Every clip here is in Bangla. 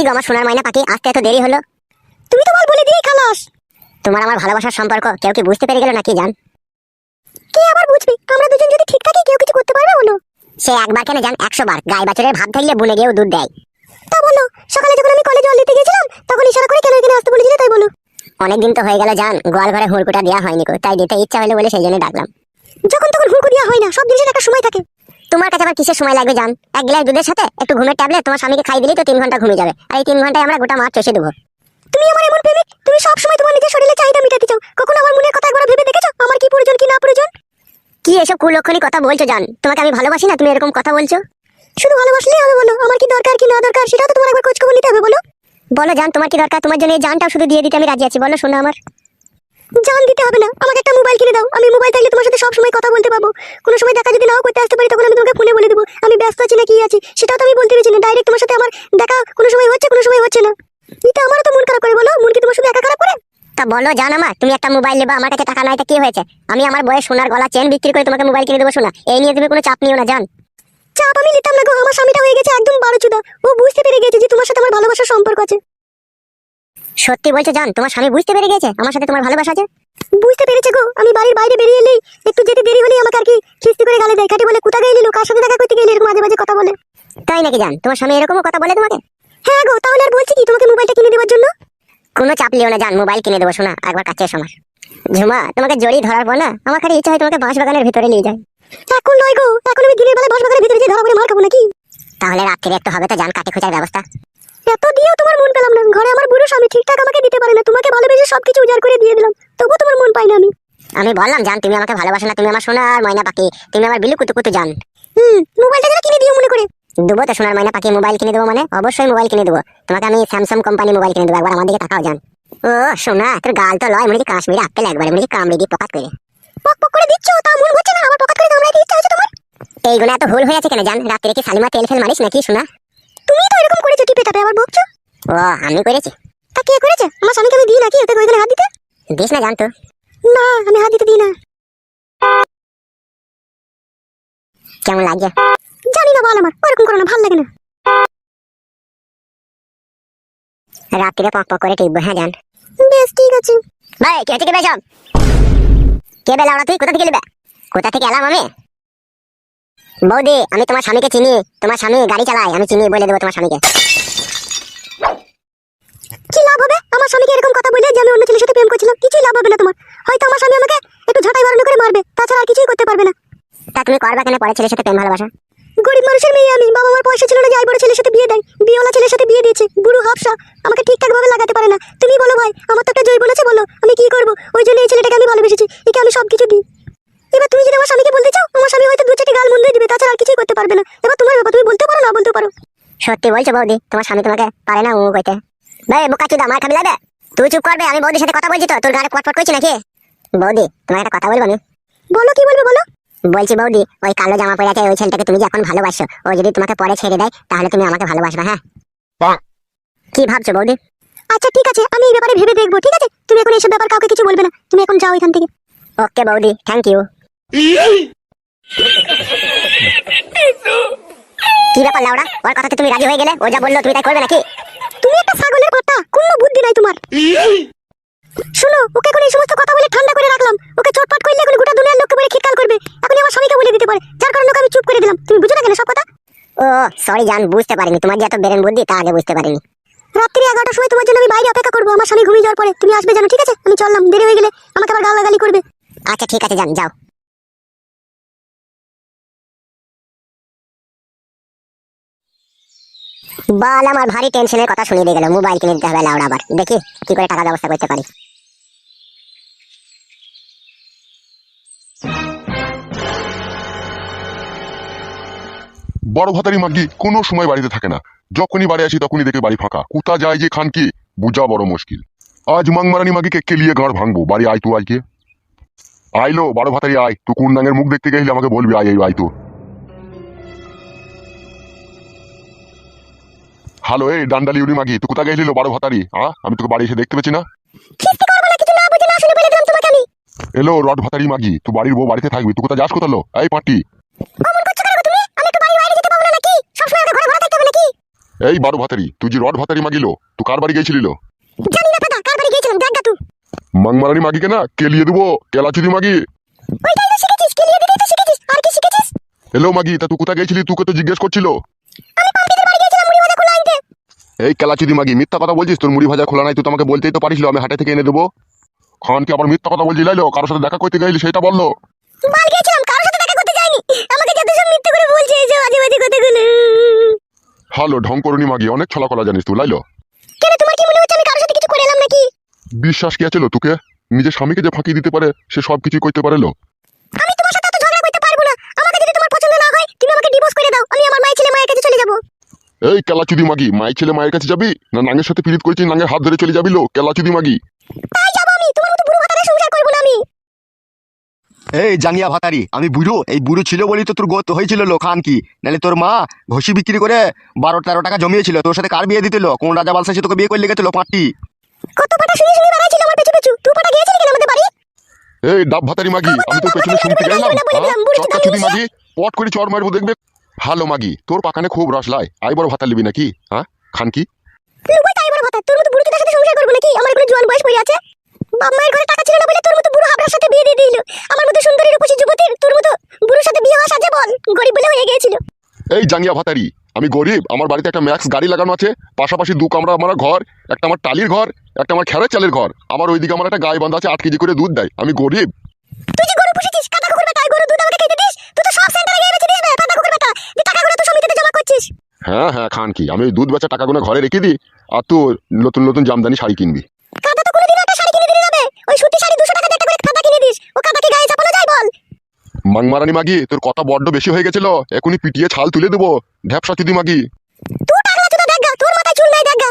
গো আমার সোনার মাইনা পাখি, আসতে এত দেরি হলো? তুমি তো বল বলে দিয়েই খালাস। তোমার আমার ভালোবাসার সম্পর্ক কেউ কি বুঝতে পেরে গেল নাকি জান? কে আবার বুঝবে? আমরা দুজন যদি ঠিক থাকি কেউ কিছু করতে পারবে বলো? সে একবার কেন জান, 100 বার। গাই বাছুরের ভাব থাকলে বুনে গিয়েও দুধ দেয়। তা বলো, সকালে যখন আমি কলেজে জল দিতে গেছিলাম তখন ইশারা করে কেন এখানে আসতে বলেছিলে তাই বলো? অনেকদিন তো হয়ে গেল জান, গোয়াল ঘরে হুড়কুটা দেওয়া হয়নি কো, তাই দিতে ইচ্ছা হলো বলে সেই জন্য ডাকলাম। যখন তখন হুড়কো দেওয়া হয় না, সব জিনিসের একটা সময় থাকে। তোমার কাছে আবার কিসের সময় লাগবে জান? 1 গ্লাস দুধের সাথে একটু ঘুমের ট্যাবলেট তোমার স্বামীকে খাই দিলেই তো 3 ঘন্টা ঘুমিয়ে যাবে, আর এই 3 ঘন্টায় আমরা গোটা মাছ চষে দেবো। তুমি আমার এমন প্রেমিক, তুমি সব সময় তোমার নিজের শরীরে চাহিদা মেটাতে চাও। কখনো আমার মনের কথা একবার ভেবে দেখেছো আমার কি প্রয়োজন কি না প্রয়োজন? কি এসব কুলক্ষণী কথা বলছো জান? তোমাকে আমি ভালোবাসি না, তুমি এরকম কথা বলছো? শুধু ভালোবাসলেই হবে বলো? আমার কি দরকার কি না দরকার সেটাও তো তোমার একবার খোঁজ খবর নিতে হবে বলো? বলো জান তোমার কি দরকার? তোমার জন্য এই জানটাও শুধু দিয়ে দিতে আমি রাজি আছি। বলো শোনো আমার। জান দিতে হবে না, আমাকে একটা মোবাইল কিনে দাও। আমি মোবাইল থাকলে তোমার সাথে সব সময় কথা বলতে পারবো। কোনো সময় দেখা যদি নাও করতে আসতে পারি তখন আমি তোমাকে ফোনে বলে দেবো আমি ব্যস্ত আছি না কি আছি, সেটাও তো আমি বলতে পারছি না। ডাইরেক্ট তোমার সাথে আমার দেখা কোনো সময় হচ্ছে কোনো সময় হচ্ছে না। এটা আমারও তো মন খারাপ করে বলো? মন কি তোমার শুধু একা খারাপ করে? তা বলো জান আমার, তুমি একটা মোবাইল নেবা, আমার কাছে টাকা নাই, তা কি হয়েছে? আমি আমার বয়স সোনার গলা চেন বিক্রি করে তোমাকে মোবাইল কিনে দেবো শোনা। এই নিয়ে তুমি কোনো চাপ নিও না জান। চাপ আমি নিতাম না গো, আমার স্বামীটা হয়ে গেছে একদম বারোচুদা। ও বুঝতে পেরে গেছে যে তোমার সাথে আমার ভালোবাসার সম্পর্ক আছে। সত্যি বলছো জান? তোমার স্বামী বুঝতে পেরে গেছে আমার সাথে তোমার ভালোবাসা আছে? বুঝতে পেরেছে গো। আমি বাড়ির বাইরে বেরিয়ে এলেই একটু যেতে দেরি হলেই আমাকে আর কি খিস্তি করে গালে দেয়, কাটি বলে কোথা গেলি, কার সাথে দেখা করতে গেলি, এরকম মাঝে মাঝে কথা বলে। তাই নাকি জান? তোমার স্বামী এরকমও কথা বলে তোমাকে? হ্যাঁ গো, তাহলে আর বলছি কি তোমাকে মোবাইলটা কিনে দেওয়ার জন্য? কোনো চাপ লিও না জান, মোবাইল কিনে দেবো শোনা, একবার কাছে এসো আমার। ঝুমা, তোমাকে জড়ি ধরার পর না আমার খালি ইচ্ছা হয় তোমাকে বাঁশ বাগানের ভিতরে নিয়ে যায়। এখন নয় গো, এখন আমি দিনের বেলায় বাঁশবাগানের ভিতরে যেয়ে ধরা করে মার খাবো নাকি? তাহলে রাত্রিরে একটু হবে তো জান কাটে খোঁজার ব্যবস্থা। এত দিয়েও তোমার মন পেলাম না। ঘরে আমার বুড়ো স্বামী ঠিকঠাক আমাকে দিতে পারে না, তোমাকে ভালোবেসে সবকিছু উজাড় করে দিয়ে দিলাম, তবুও তোমার মন পাই না আমি। আমি বললাম জান তুমি আমাকে ভালোবাসো না, তুমি আমার সোনার ময়না পাখি, তুমি আমার বিলু কুতু কুতু জান। মোবাইলটা যেন কিনে দিও মনে করে। দেবো তো সোনার ময়না পাখি, মোবাইল কিনে দেবো মানে অবশ্যই মোবাইল কিনে দেবো। তোমাকে আমি স্যামসাং কোম্পানি মোবাইল কিনে দেবো, একবার আমার দিকে তাকাও জান। ও সোনা, তোর গাল তো লয়, মনে হচ্ছে কাশ্মীরি আপেল, একবারে মনে হচ্ছে কামড়ে দিয়ে পকাত করে। পক পক করে দিচ্ছ, তা মন হচ্ছে না আমার পকেট করে কামড়াইতে ইচ্ছা হচ্ছে তোমার? এইগুলো এত ভুল হয়ে আছে কেন জান? রাত্রে কি শালিমা তেল ফেল মারিস নাকি সোনা? তুমি তো এরকম করেছো, টিপে টাপে আবার বকছো। ও আমি করেছি? তা কে করেছে? আমার স্বামীকে আমি দিই নাকি ওতে ওইখানে হাত দিতে? দিস না জান তো। না, আমি হাত দিতে দিই না। কেমন লাগে? জানি না, বল আমার ওরকম করো না, ভালো লাগে না। রাত্রিরে পক পক করে টিপবো, হ্যাঁ জান। বেশ ঠিক আছে। ভাই কে থেকে বেসব? কে বেলা ওরা? তুই কোথা থেকে নেবে? কোথা থেকে এলাম আমি? বৌদি আমি তোমার স্বামীকে চিনি, তোমার স্বামী গাড়ি চালায়, আমি চিনি, বলে দেবো তোমার স্বামীকে। কি লাভ হবে আমার স্বামীকে এরকম কথা বলে যে আমি অন্য ছেলের সাথে প্রেম করছিলাম? কিছুই লাভ হবে না তোমার। হয়তো আমার স্বামী আমাকে একটু ঝাঁটাই বাড়ানো করে মারবে, তাছাড়া আর কিছুই করতে পারবে না। তা তুমি করবা কেন পরে ছেলের সাথে প্রেম ভালোবাসা? গরিব মানুষের মেয়ে আমি, বাবা আমার পয়সা ছিল না যে আই বড় ছেলের সাথে বিয়ে দেয়। বিয়েওয়ালা ছেলের সাথে বিয়ে দিয়েছে, বুড়ো হাফসা, আমাকে ঠিকঠাক ভাবে লাগাতে পারে না। তুমি বলো ভাই, আমার তো একটা জৈবন আছে, বলো আমি কি করবো? ওই জন্য এই ছেলেটাকে আমি ভালোবেসেছি, একে আমি সবকিছু দিই। এবার তুমি যদি আমার স্বামীকে বলতে চাও, আমার স্বামী হয়তো 2-4টি গাল মন্দই দিবে, তাছাড়া আর কিছুই করতে পারবে না। এবার তোমার ব্যাপার, তুমি বলতে পারো না বলতে পারো। সত্যি বলছো বৌদি? তোমার স্বামী তোমাকে পারে না ও কইতে? ভাই বোকা চুদা, মার খাবি লাগবে? তুই চুপ করবে, আমি বৌদির সাথে কথা বলছি তো, তোর গাড়ি পটপট করছি নাকি? বৌদি তোমাকে একটা কথা বলবো আমি। বলো, কি বলবে বলো। বলছি বৌদি, ওই কালো জামা পরে আছে ওই ছেলেটাকে তুমি যে এখন ভালোবাসো, ও যদি তোমাকে পরে ছেড়ে দেয় তাহলে তুমি আমাকে ভালোবাসবে, হ্যাঁ? কি ভাবছো বৌদি? আচ্ছা ঠিক আছে, আমি এই ব্যাপারে ভেবে দেখবো, ঠিক আছে? তুমি এখন এইসব ব্যাপার কাউকে কিছু বলবে না, তুমি এখন যাও এখান থেকে। ওকে বৌদি, থ্যাংক ইউ। কি ব্যাপার লাউড়া, ওর কথাতে তুমি রাজি হয়ে গেলে? ও যা বললো তুমি তাই করবে নাকি? তুমি একটা ছাগলের বাচ্চা, কোনো বুদ্ধি নাই তোমার। শোনো, ওকে এখন এই সমস্ত কথা বলে ঠান্ডা করে রাখলাম, ওকে চটপট করলে এখন গোটা দুনিয়ার লোককে বলে খিটকাল করবে। এখন আমার স্বামীকে বলে দিতে পারে, যার কারণে ওকে আমি চুপ করে দিলাম। তুমি বুঝো না কেন সব কথা? ও সরি জান, বুঝতে পারিনি, তোমার যে এত বেরেন বুদ্ধি তা আগে বুঝতে পারিনি। রাত্রি 11টার সময় তোমার জন্য আমি বাইরে অপেক্ষা করবো, আমার স্বামী ঘুমিয়ে যাওয়ার পরে তুমি আসবে জানো, ঠিক আছে? আমি চললাম, দেরি হয়ে গেলে আমাকে আবার গালাগালি করবে। আচ্ছা ঠিক আছে জান, যাও। বাল আমার ভারী টেনশনের কথা শুনিয়ে দিয়ে গেল, মোবাইল কিনে দিতে হবে লাউড়া। আবার দেখি কি করে টাকা ব্যবস্থা করতে পারি। বড় ভাতারি মাগি কোনো সময় বাড়িতে থাকে না, যখনই বাড়ি আসি তখনই দেখে বাড়ি ফাঁকা। কোথা যায় যে খান কি বুঝা বড় মুশকিল। আজ মাংমারানি মাগিকে কেলিয়ে গাঁড় ভাঙবো। বাড়ি আয়, তুই আজকে আইলো বড় ভাতারি আয়। তুই কোন নাঙের মুখ দেখতে গেলে আমাকে বলবি, আয় আয় তো। হ্যালো, এই ডান্ডালি উড়ি মাগি, তুই কোথা গেছিল বড় ভাতারি? আমি তোকে বাড়ি এসে দেখতে পেছি না। এলো রড ভাতারি মাগি, তুই বাড়ির বউ বাড়িতে থাকবি, তুই কোথা যাস কোথালো? এই পাটি এই বারো ভাতারি, তুই যে রড ভাতারি মাগিলো, তুই কার বাড়ি গেছিলিল? জানি না দাদা, কার বাড়ি গিয়েছিলাম দেখ গা তুই। মাংমারানি মাগিকে না কেলিয়ে দেবো, কেলাচুদি মাগি। ওইটাই তো শিখেছিস, কেলিয়ে দিতেই তো শিখেছিস, আর কি শিখেছিস? এলো মাগি, তা তুই কোথায় গেছিলি? তোকে তো জিজ্ঞেস করছিল। আমি পাম্পিদের বাড়ি গিয়েছিলাম মুড়ি ভাজা খোলা আনতে। এই কেলাচুদি মাগি, মিথ্যা কথা বলছিস? তোর মুড়ি ভাজা খোলা নাই, তুই তো আমাকে বলতেই তো পারিস, আমি হাটে থেকে এনে দেবো। খান কি আবার মিথ্যা কথা বলছি? লাইলো কারোর সাথে দেখা করতে গেলি সেটা বললো। বাল গিয়েছিলাম, কারোর সাথে দেখা করতে যাইনি। আমাকে যত সব মিথ্যে করে বলছে, এই যে বাজে বাজে কথাগুলো। হ্যালো ঢং করুনি মাগি, অনেক ছলা কলা জানিস তুই। লাইলো কেন, তোমার কি মনে হচ্ছে আমি কারোর সাথে কিছু করে এলাম নাকি? বিশ্বাস কি আছে লো তোকে? নিজের স্বামীকে যে ফাঁকি দিতে পারে সে সব কিছুই করতে পারে লো। আমি তোমার সাথে এত ঝগড়া করতে পারবো না। আমাকে যদি তোমার পছন্দ না হয়, তুমি আমাকে ডিভোর্স করে দাও, আমি আমার মায়ের ছেলে মায়ের কাছে চলে যাব। এই কেলাচুদি মাগি, মায়ের ছেলে মায়ের কাছে যাবি না নাঙ্গের সাথে পিরিত করেছিস নাঙ্গের হাত ধরে চলে যাবি লো? কেলাচুদি মাগি। তাই যাব আমি, তোমার মতো বুড়ো ভাতারে সংসার করবো না আমি। এই জাঙ্গিয়া ভাতারি, আমি বুড়ো, এই বুড়ো ছিল বলি তো তোর গত হয়েছিল লো খান কি? নাহলে তোর মা ঘষি বিক্রি করে 12-13 টাকা জমিয়েছিল, তোর সাথে কার বিয়ে দিতেলো? কোন রাজা বালসা তোকে বিয়ে করলে গেছিল পাঁচটি? কত পাটা শুনে শুনে বেড়াইছিল আমার পেছু পেছু, তুই পাটা গিয়েছিলি কেন আমাদের বাড়ি? এই ডাব ভাতারি মাগি, আমি তোর পেছনে শুনতে গেলাম? চটকাচুদি মাগি, পট করে চর মারবো দেখবে। হ্যালো মাগি, তোর পাকানে খুব রস লাই, আই বড় ভাতা লিবি নাকি? হ্যাঁ খান কি? লুবাই তাই বড় ভাতা, তোর মতো বুড়ো চোদার সাথে সংসার করবো নাকি? আমার কোনো জোয়ান বয়স পড়ে আছে। বাপ মায়ের ঘরে টাকা ছিল না বলে তোর মতো বুড়ো হাবড়ার সাথে বিয়ে দিয়ে দিল। আমার মতো সুন্দরী রূপসী যুবতীর তোর মতো বুড়োর সাথে বিয়ে হওয়া সাজে বল? গরিব বলে হয়ে গিয়েছিল। এই জাঙ্গিয়া ভাতারি, আমি গরিব, আমার বাড়িতে একটা ম্যাক্স গাড়ি লাগানো আছে, পাশাপাশি 2 কামরা আমার ঘর, একটা আমার টালির ঘর, একটা আমার খেরের চালের ঘর, আমার ওইদিকে আমার একটা গাই বান্ধা আছে 8 কেজি করে দুধ দেয়। আমি গরিব? তুই যে গরু পুষেছিস, কাদা কুকুর বেটা, গরু দুধ আমাকে খেতে দিস? তুই তো সব সেন্টারে গিয়ে বেচে দিস বে, কাদা কুকুর বেটা। যে টাকাগুলো তো সমিতিতে জমা করছিস। হ্যাঁ হ্যাঁ খান কি, আমি ওই দুধ বেচা টাকাগুলো ঘরে রেখে দিই, আর তুই নতুন নতুন জামদানি শাড়ি কিনবি। কাদা তো কোনোদিন একটা শাড়ি কিনে দিলে যাবে? ওই সুতি শাড়ি 200 টাকা দিয়ে একটা করে কাদা কিনে দিস। ও কাদা কি গায়ে চাপানো যায় বল? মাংমারানি মাগি, তোর কথা বড্ড বেশি হয়ে গেছিল, এখনই পিটিয়ে ছাল তুলে দেবো। ঢ্যাপসা চুদি মাগি। তুই টাকলা চোদা দেখ গা, তোর মাথায় চুল নাই দেখ গা।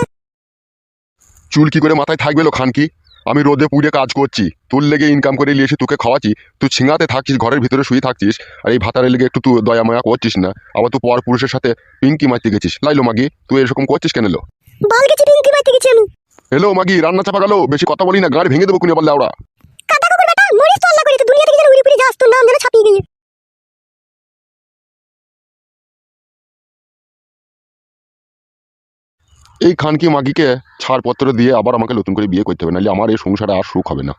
চুল কি করে মাথায় থাকবে লো খান কি? আমি রোদে পুড়ে কাজ করছি, তোর লেগে ইনকাম করে নিয়ে এসে তোকে খাওয়াচ্ছি, তুই ছিঙাতে থাকছিস, ঘরের ভিতরে শুয়ে থাকছিস, আর এই ভাতারের লেগে একটু তুই দয়া মায়া করছিস না, আবার তুই পর পুরুষের সাথে পিঙ্কি মারতে গেছিস। লাইলো মাগি, তুই এরকম করছিস কেন লো? বল গেছি পিঙ্কি মাইতে গেছি আমি। হ্যালো মাগি, রান্না চাপা গেল, বেশি কথা বলি না, গাড়ি ভেঙে দেবো কুনি বললে ওরা। কাদা কুকুর বেটা, মরিস তো আল্লাহ করে, তুই দুনিয়া থেকে যেন উড়ে ফিরে যাস, তোর নাম যেন ছাপিয়ে গিয়ে। এই খানকি মাগিকে ছাড়পত্র দিয়ে আবার আমাকে নতুন করে বিয়ে করতে হবে, নাহলে আমার এই সংসারে আর সুখ হবে না।